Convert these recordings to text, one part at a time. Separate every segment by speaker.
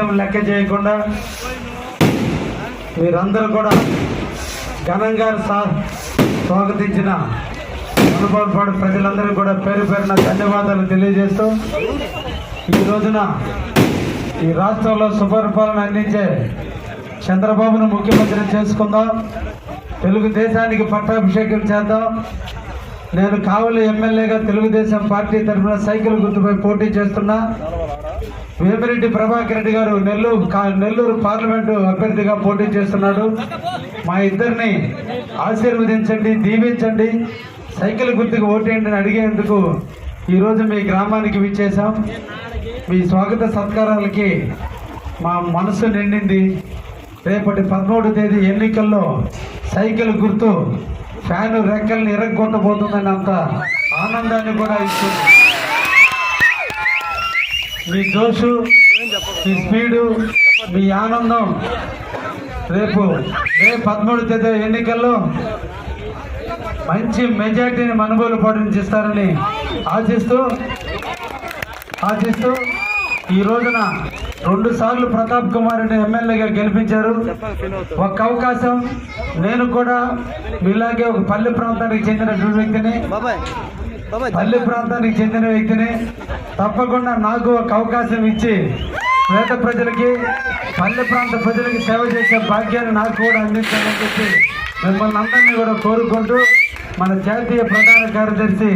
Speaker 1: ఆలస్యం లెక్క చేయకుండా మీరందరూ కూడా ఘనంగా స్వాగతించిన అనుభవపాడు ప్రజలందరూ కూడా పేరు పేరున ధన్యవాదాలు తెలియజేస్తూ ఈ రోజున ఈ రాష్ట్రంలో సుపరిపాలన అందించే చంద్రబాబును ముఖ్యమంత్రి చేసుకుందాం, తెలుగుదేశానికి పట్టాభిషేకం చేద్దాం. నేను కావలి ఎమ్మెల్యేగా తెలుగుదేశం పార్టీ తరఫున సైకిల్ గుర్తుపై పోటీ చేస్తున్నా. వేమిరెడ్డి ప్రభాకర్ రెడ్డి గారు నెల్లూరు పార్లమెంటు అభ్యర్థిగా పోటీ చేస్తున్నాడు. మా ఇద్దరిని ఆశీర్వదించండి, దీవించండి, సైకిల్ గుర్తుకు ఓటేయండి అని అడిగేందుకు ఈరోజు మీ గ్రామానికి విచ్చేసాం. మీ స్వాగత సత్కారాలకి మా మనసు నిండింది. రేపటి 13వ తేదీ ఎన్నికల్లో సైకిల్ గుర్తు ఫ్యాను రెక్కల్ని ఇరగొట్టబోతుందని అంత ఆనందాన్ని కూడా ఇస్తుంది. మీ జోషు, మీ స్పీడు, మీ ఆనందం రేపు 13వ తేదీ ఎన్నికల్లో మంచి మెజార్టీని మనుగోలు పడించిస్తారని ఆశిస్తూ ఈ రోజున 2 సార్లు ప్రతాప్ కుమార్ రెడ్డి ఎమ్మెల్యేగా గెలిపించారు. ఒక అవకాశం, నేను కూడా ఇలాగే ఒక పల్లె ప్రాంతానికి చెందిన వ్యక్తిని తప్పకుండా నాకు ఒక అవకాశం ఇచ్చి పేద ప్రజలకి, పల్లె ప్రాంత ప్రజలకి సేవ చేసే భాగ్యాన్ని నాకు కూడా అందించాలని చెప్పి మిమ్మల్ని అందరినీ కూడా కోరుకుంటూ మన జాతీయ ప్రధాన కార్యదర్శి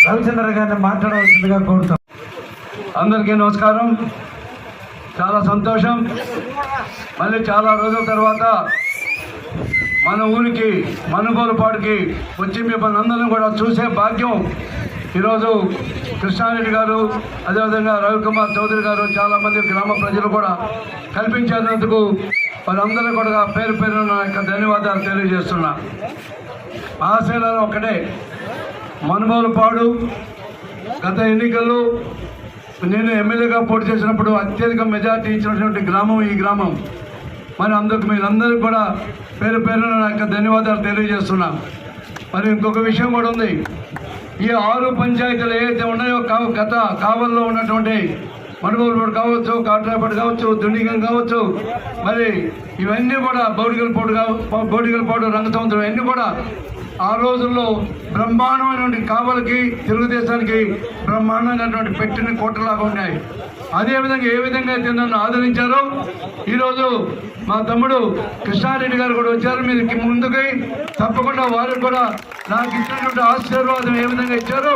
Speaker 1: రవిచంద్ర గారిని మాట్లాడవలసిందిగా కోరుతాం.
Speaker 2: అందరికీ నమస్కారం. చాలా సంతోషం, మళ్ళీ చాలా రోజుల తర్వాత మన ఊరికి మనుగోలుపాడుకి వచ్చి మిమ్మల్ని అందరినీ కూడా చూసే భాగ్యం ఈరోజు కృష్ణారెడ్డి గారు, అదేవిధంగా రవికుమార్ చౌదరి గారు, చాలామంది గ్రామ ప్రజలు కూడా కల్పించేందుకు వాళ్ళందరూ కూడా పేరు పేరు నా యొక్క ధన్యవాదాలు తెలియజేస్తున్నా. ఆశయాలు ఒకటే, మనుగోలుపాడు గత ఎన్నికల్లో నేను ఎమ్మెల్యేగా పోటీ చేసినప్పుడు అత్యధిక మెజార్టీ ఇచ్చినటువంటి గ్రామం ఈ గ్రామం. మరి అందుకు మీరందరికీ కూడా పేరు పేరున నా యొక్క ధన్యవాదాలు తెలియజేస్తున్నా. మరి ఇంకొక విషయం కూడా ఉంది. ఈ 6 పంచాయతీలు ఏవైతే ఉన్నాయో గత కావల్లో ఉన్నటువంటి మనుగోలుపాడు కావచ్చు, కాట్రాపేట కావచ్చు, దుండిగం కావచ్చు, మరి ఇవన్నీ కూడా బౌడిగలపాడు, రంగసముద్రం ఇవన్నీ కూడా ఆ రోజుల్లో బ్రహ్మాండమైనటువంటి కావలకి, తెలుగుదేశానికి బ్రహ్మాండమైనటువంటి పెట్టిన కోటలాగా ఉన్నాయి. అదేవిధంగా ఏ విధంగా అయితే నన్ను ఆదరించారో ఈరోజు మా తమ్ముడు కృష్ణారెడ్డి గారు కూడా వచ్చారు. మీరు ముందుకి తప్పకుండా వారు కూడా నాకు ఇచ్చినటువంటి ఆశీర్వాదం ఏ విధంగా ఇచ్చారో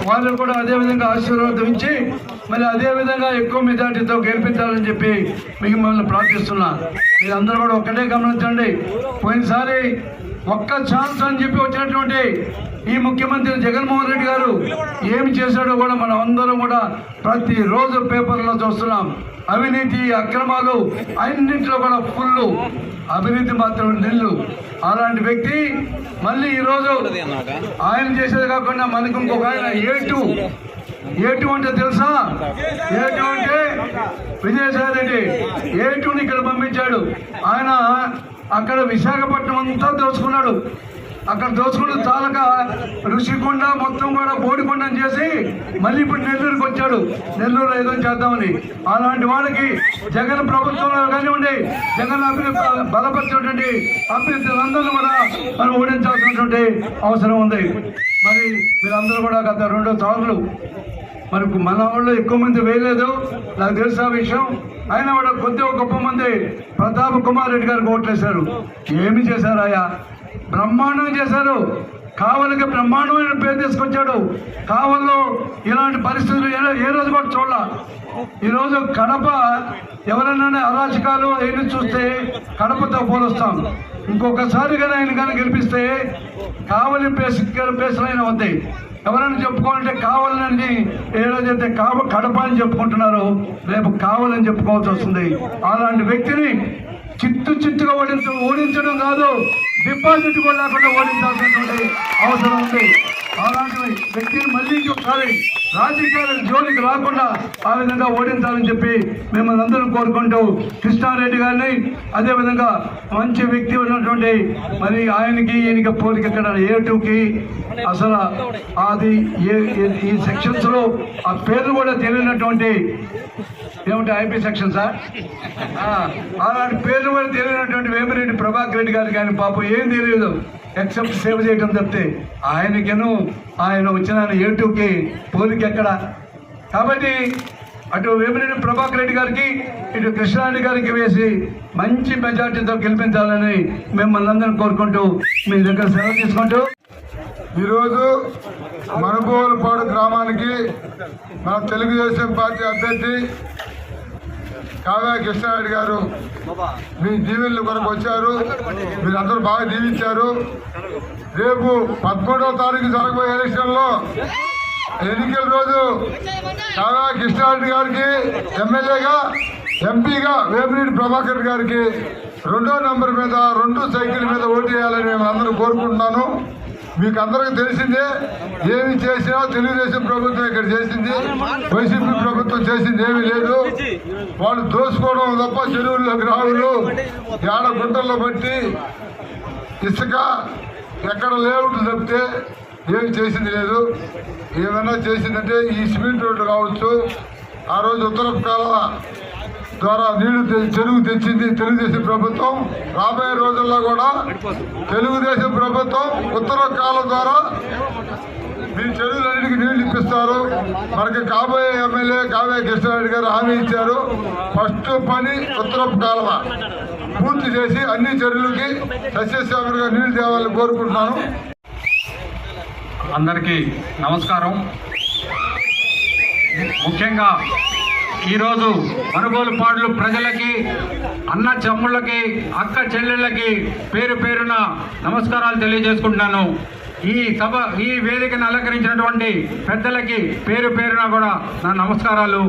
Speaker 2: వాళ్ళు కూడా అదేవిధంగా ఆశీర్వాదం ఇచ్చి మరి అదేవిధంగా ఎక్కువ మెజార్టీతో గెలిపించాలని చెప్పి మిమ్మల్ని ప్రార్థిస్తున్నా. మీరందరూ కూడా ఒక్కటే గమనించండి. పోయినసారి ఒక్క ఛాన్స్ అని చెప్పి వచ్చినటువంటి ఈ ముఖ్యమంత్రి జగన్మోహన్ రెడ్డి గారు ఏమి చేశాడో కూడా మనం అందరం కూడా ప్రతిరోజు పేపర్లో చూస్తున్నాం. అవినీతి, అక్రమాలు అన్నింటిలో కూడా ఫుల్, అవినీతి మాత్రం నిల్లు. అలాంటి వ్యక్తి మళ్ళీ ఈరోజు ఆయన చేసేది కాకుండా మనకు ఇంకొక ఆయన ఏటు అంటే తెలుసా? ఏటు అంటే విజయసాయి రెడ్డి ఏటుని ఇక్కడ పంపించాడు. ఆయన అక్కడ విశాఖపట్నం అంతా దోచుకున్నాడు. అక్కడ దోచుకుంటూ చాలక ఋషికొండ మొత్తం కూడా బోడికొండం చేసి మళ్ళీ ఇప్పుడు నెల్లూరుకి వచ్చాడు. నెల్లూరులో ఏదో చేద్దామని. అలాంటి వాళ్ళకి జగన్ ప్రభుత్వంలో కానివ్వండి, జగన్ బలపరిచినటువంటి అభ్యర్థులందరూ కూడా మనం ఓడించాల్సినటువంటి అవసరం ఉంది. మరి మీరందరూ కూడా గత 2 సార్లు మరి మన వాళ్ళు ఎక్కువ మంది వేయలేదు, నాకు తెలుసు ఆ విషయం. అయినా కూడా కొద్దిగా గొప్ప మంది ప్రతాప్ కుమార్ రెడ్డి గారికి ఓట్లేశారు. ఏమి చేశారాయా? బ్రహ్మాండం చేశారు. కావలికి బ్రహ్మాండమైన పేరు తీసుకొచ్చాడు. కావల్లో ఇలాంటి పరిస్థితులు ఏ రోజు కూడా చూడాల. ఈరోజు కడప ఎవరైనా అరాచకాలు ఏమి చూస్తే కడపతో పోలుస్తాం. ఇంకొకసారి కానీ ఆయన కానీ గెలిపిస్తే కావలి పేసులైనా వద్దాయి. ఎవరైనా చెప్పుకోవాలంటే కావాలని ఏ రోజైతే కడప అని చెప్పుకుంటున్నారో రేపు కావాలని చెప్పుకోవాల్సి వస్తుంది. అలాంటి వ్యక్తిని చిత్తుగా ఓడించడం కాదు, డిపాజిట్ కూడా లేకుండా ఓడించాల్సినటువంటి అవసరం ఉంది. అలాంటి వ్యక్తిని మళ్ళీ ఒకసారి రాజకీయాల జోలికి రాకుండా ఆ విధంగా ఓడించాలని చెప్పి మిమ్మల్ని అందరూ కోరుకుంటూ కృష్ణారెడ్డి గారిని అదేవిధంగా మంచి వ్యక్తి ఉన్నటువంటి మరి ఆయనకి ఈయనకి పోలిక ఎక్కడ A2కి అసలు అది ఈ సెక్షన్స్ లో ఆ పేర్లు కూడా తెలియనటువంటి ఏమంటే ఐపీ సెక్షన్సా అలాంటి పేర్లు కూడా తెలియనటువంటి వేమిరెడ్డి ప్రభాకర్ రెడ్డి గారికి ఆయన పాపం ఏం తెలియదు ఎక్సెప్ట్ సేవ్ చేయడం తప్పితే ఆయనకేను ఆయన వచ్చిన A2కి పోలిక ఎక్కడ. కాబట్టి అటు వేమిరెడ్డి ప్రభాకర్ రెడ్డి గారికి ఇటు కృష్ణారెడ్డి గారికి వేసి మంచి మెజార్టీతో గెలిపించాలని మిమ్మల్ని అందరినీ కోరుకుంటూ మీ దగ్గర సెలవు తీసుకుంటూ
Speaker 3: ఈరోజు మనుబోలుపాడు గ్రామానికి మన తెలుగుదేశం పార్టీ అభ్యర్థి కావ్య కృష్ణారెడ్డి గారు మీ దీవెనల కొరకు వచ్చారు. మీరందరూ బాగా దీవించారు. రేపు 13వ తారీఖు జరగబోయే ఎలక్షన్లో ఎన్నికల రోజు కావ్య కృష్ణారెడ్డి గారికి ఎమ్మెల్యేగా ఎంపీగా వేమిరెడ్డి ప్రభాకర్ గారికి 2వ నెంబర్ మీద 2 సైకిల్ మీద ఓటు వేయాలని మేము అందరూ కోరుకుంటున్నాను. మీకు అందరికీ తెలిసిందే, ఏమి చేసినా తెలుగుదేశం ప్రభుత్వం ఇక్కడ చేసింది, వైసీపీ ప్రభుత్వం చేసింది ఏమీ లేదు. వాళ్ళు దోసుకోవడం తప్ప చెరువుల్లో గ్రావులు ఏడ గుంటల్లో బట్టి ఇసుక ఎక్కడ లేవుట్లు తప్పితే ఏమి చేసింది లేదు. ఏమైనా చేసిందంటే ఈ సిమెంట్ రోడ్డు కావచ్చు, ఆ రోజు ఉత్తరపు కాలువ ద్వారా నీళ్లు చెరువు తెచ్చింది తెలుగుదేశం ప్రభుత్వం. రాబోయే రోజుల్లో కూడా తెలుగుదేశం ప్రభుత్వం ఉత్తర కాలం ద్వారా మీ చెరువులన్నిటికీ నీళ్లు ఇప్పిస్తారు. మనకి కాబోయే ఎమ్మెల్యే కావ్య కృష్ణారెడ్డి గారు హామీ ఇచ్చారు. ఫస్ట్ పని ఉత్తరపు కాలువ పూర్తి చేసి అన్ని చెరువులకి సస్యశ్యామలుగా నీళ్లు తేవాలని కోరుకుంటున్నాను.
Speaker 4: అందరికీ నమస్కారం. ముఖ్యంగా ఈరోజు మనుబోలుపాడు ప్రజలకి, అన్న చెమ్ముళ్ళకి, అక్క చెల్లెళ్ళకి పేరు పేరున నమస్కారాలు తెలియజేసుకుంటున్నాను. ఈ వేదికను అలంకరించినటువంటి పెద్దలకి పేరు పేరున కూడా నా నమస్కారాలు.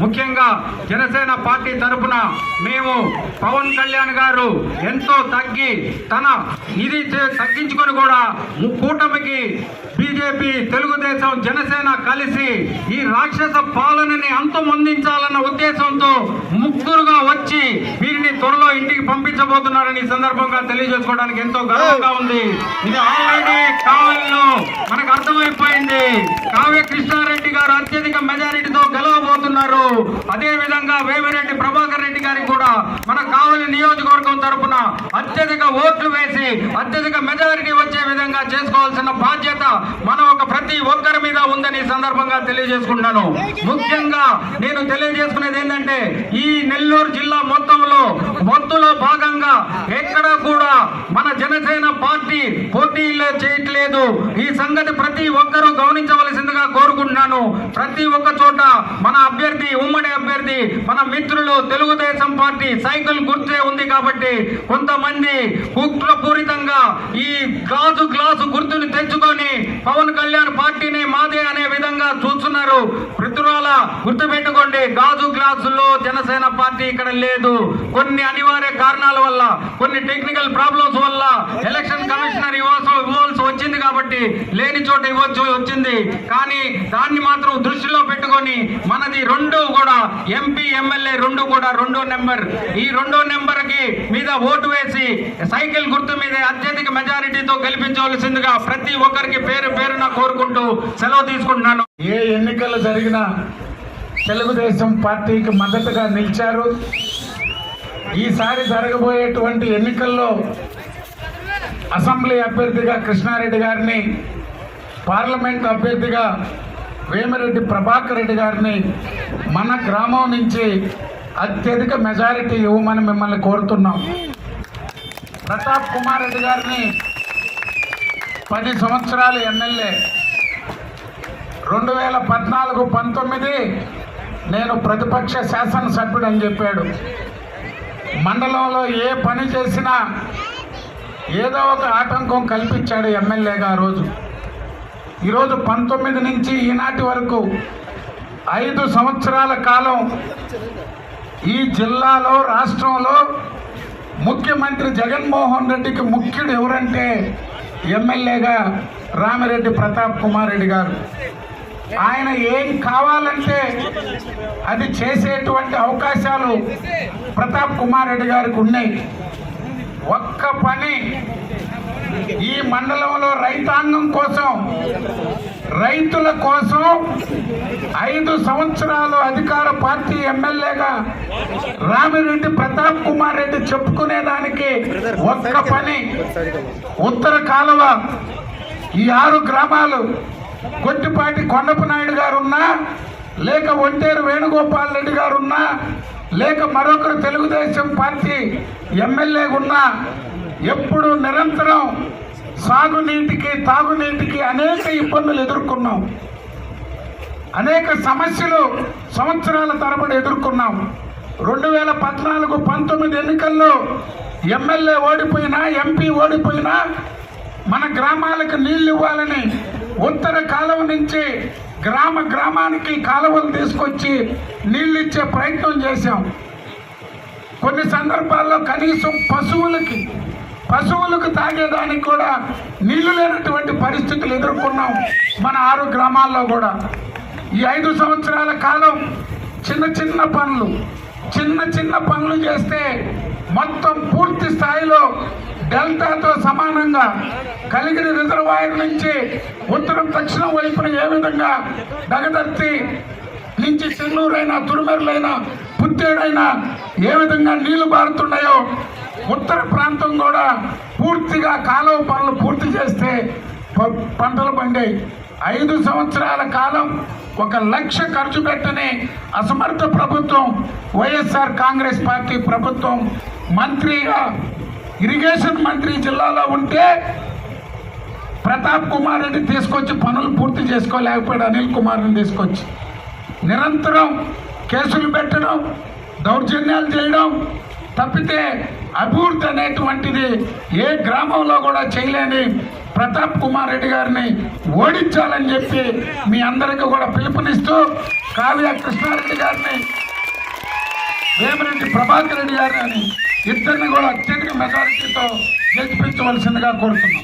Speaker 4: ముఖ్యంగా జనసేన పార్టీ తరఫున మేము పవన్ కళ్యాణ్ గారు ఎంతో తగ్గించుకొని కూడా కూటమికి బీజేపీ, తెలుగుదేశం, జనసేన కలిసి ఈ రాక్షస పాలనని అంతమొందించాలన్న ఉద్దేశంతో ముగ్గురుగా వచ్చి వీరిని త్వరలో ఇంటికి పంపించబోతున్నారని ఈ సందర్భంగా తెలియజేసుకోవడానికి ఎంతో గర్వంగా ఉంది. ఇది ఆల్రెడీ కావాలను మనకు అర్థమైపోయింది. కావ్య కృష్ణారెడ్డి గారు అత్యధిక మెజారిటీతో గెలవబోతున్నారు. అదే విధంగా వేమిరెడ్డి ప్రభాకర్ రెడ్డి గారికి కూడా మన కావలి నియోజకవర్గం తరఫున అత్యధిక ఓట్లు వేసి అత్యధిక మెజారిటీ వచ్చే విధంగా చేసుకోవాల్సిన బాధ్యత మన ప్రతి ఒక్కరి మీద ఉందని సందర్భంగా తెలియజేసుకుంటున్నాను. ముఖ్యంగా నేను తెలియజేసుకునేది ఏంటంటే ఈ నెల్లూరు జిల్లా మొత్తంలో మొత్తులో భాగంగా ఎక్కడా కూడా మన జనసేన పార్టీ పోటీలో చేయట్లేదు. ఈ సంగతి ప్రతి ఒక్కరూ గమనించవలసిందిగా కోరుకుంటున్నాను. ప్రతి ఒక్క చోట మన అభ్యర్థి, ఉమ్మడి అభ్యర్థి, మన మిత్రులు తెలుగుదేశం పార్టీ సైకిల్ గుర్తే ఉంది కాబట్టి కొంతమంది కుట్రపూరితంగా ఈ గ్లాసు గుర్తుని తెచ్చుకొని పవన్ కళ్యాణ్ పార్టీని మాదే అనే విధంగా చూస్తున్నారు. మిత్రుల గుర్తుపెట్టుకోండి, గాజు గ్లాసుల్లో జనసేన పార్టీ ఇక్కడ లేదు. కొన్ని అనివార్య కారణాల వల్ల, కొన్ని టెక్నికల్ ప్రాబ్లమ్స్ వల్ల ఎలక్షన్ కమిషనర్ ఇవ్వాల్సి వచ్చింది కాబట్టి లేని చోట వచ్చింది. కానీ దాన్ని మాత్రం దృష్టిలో పెట్టుకొని మనది 2 కూడా ఎంపీ, ఎమ్మెల్యే 2 కూడా 2వ నెంబర్. ఈ 2వ నెంబర్ కి మీద ఓటు వేసి సైకిల్ గుర్తు మీద అత్యధిక మెజారిటీతో గెలిపించవలసిందిగా ప్రతి ఒక్కరికి పేరు పేరున కోరుకుంటూ సెలవు తీసుకుంటున్నాను.
Speaker 1: ఏ ఎన్నికలు జరిగినా తెలుగుదేశం పార్టీకి మద్దతుగా నిలిచారు. ఈసారి జరగబోయేటువంటి ఎన్నికల్లో అసెంబ్లీ అభ్యర్థిగా కృష్ణారెడ్డి గారిని, పార్లమెంట్ అభ్యర్థిగా వేమిరెడ్డి ప్రభాకర్ రెడ్డి గారిని మన గ్రామం నుంచి అత్యధిక మెజారిటీ ఇవ్వమని మిమ్మల్ని కోరుతున్నాం. ప్రతాప్ కుమార్ రెడ్డి గారిని 10 సంవత్సరాలు ఎమ్మెల్యే, 2014-19 నేను ప్రతిపక్ష శాసనసభ్యుడు అని చెప్పాడు. మండలంలో ఏ పని చేసినా ఏదో ఒక ఆటంకం కల్పించాడు ఎమ్మెల్యేగా. ఈరోజు 19 నుంచి ఈనాటి వరకు 5 సంవత్సరాల కాలం ఈ జిల్లాలో, రాష్ట్రంలో ముఖ్యమంత్రి జగన్మోహన్ రెడ్డికి ముఖ్యుడు ఎవరంటే ఎమ్మెల్యేగా రామిరెడ్డి ప్రతాప్ కుమార్ రెడ్డి గారు.
Speaker 5: ఆయన ఏం కావాలంటే అది చేసేటువంటి అవకాశాలు ప్రతాప్ కుమార్ రెడ్డి గారికి ఉన్నాయి. ఒక్క పని ఈ మండలంలో రైతాంగం కోసం, రైతుల కోసం 5 సంవత్సరాలు అధికార పార్టీ ఎమ్మెల్యేగా రామిరెడ్డి ప్రతాప్ కుమార్ రెడ్డి చెప్పుకునేదానికి ఒక్క పని, ఉత్తర కాలువ ఈ 6 గ్రామాలు కొట్టిపాటి కొండపు నాయుడు గారున్నా, లేక ఒంటేరు వేణుగోపాల్ రెడ్డి గారున్నా, లేక మరొకరు తెలుగుదేశం పార్టీ ఎమ్మెల్యే ఉన్నా ఎప్పుడు నిరంతరం సాగునీటికి, తాగునీటికి అనేక ఇబ్బందులు ఎదుర్కొన్నాం. అనేక సమస్యలు సంవత్సరాల తరబడి ఎదుర్కొన్నాం. 2014-19 ఎన్నికల్లో ఎమ్మెల్యే ఓడిపోయినా, ఎంపీ ఓడిపోయినా మన గ్రామాలకు నీళ్లు ఇవ్వాలని ఉత్తర కాలువ నుంచి గ్రామానికి కాలువలు తీసుకొచ్చి నీళ్ళు ఇచ్చే ప్రయత్నం చేశాం. కొన్ని సందర్భాల్లో కనీసం పశువులకు తాగేదానికి కూడా నీళ్లు లేనటువంటి పరిస్థితులు ఎదుర్కొన్నాం మన 6 గ్రామాల్లో కూడా. ఈ 5 సంవత్సరాల కాలం చిన్న పనులు చేస్తే మొత్తం పూర్తి స్థాయిలో డెల్టాతో సమానంగా కలిగిరి రిజర్వాయర్ నుంచి ఉత్తరం దక్షిణం వైపున ఏ విధంగా దగదర్తి నుంచి చెన్నూరైనా, తురుమెరులైనా, పుత్తేడైనా ఏ విధంగా నీళ్లు బారుతున్నాయో ఉత్తర ప్రాంతం కూడా పూర్తిగా కాలువ పనులు పూర్తి చేస్తే పంటలు పండాయి. 5 సంవత్సరాల కాలం 1 లక్ష ఖర్చు పెట్టని అసమర్థ ప్రభుత్వం వైఎస్ఆర్ కాంగ్రెస్ పార్టీ ప్రభుత్వం మంత్రిగా, ఇరిగేషన్ మంత్రి జిల్లాలో ఉంటే ప్రతాప్ కుమార్ రెడ్డి తీసుకొచ్చి పనులు పూర్తి చేసుకోలేకపోయాడు. అనిల్ కుమార్ని తీసుకొచ్చి నిరంతరం కేసులు పెట్టడం, దౌర్జన్యాలు చేయడం తప్పితే అభివృద్ధి అనేటువంటిది ఏ గ్రామంలో కూడా చేయలేని ప్రతాప్ కుమార్ రెడ్డి గారిని ఓడించాలని చెప్పి మీ అందరికీ కూడా పిలుపునిస్తూ కావ్య కృష్ణారెడ్డి గారిని, వేమిరెడ్డి ప్రభాకర్ రెడ్డి గారిని ఇద్దరిని కూడా అత్యధిక మెజారిటీతో గెలిపించవలసిందిగా కోరుతున్నాం.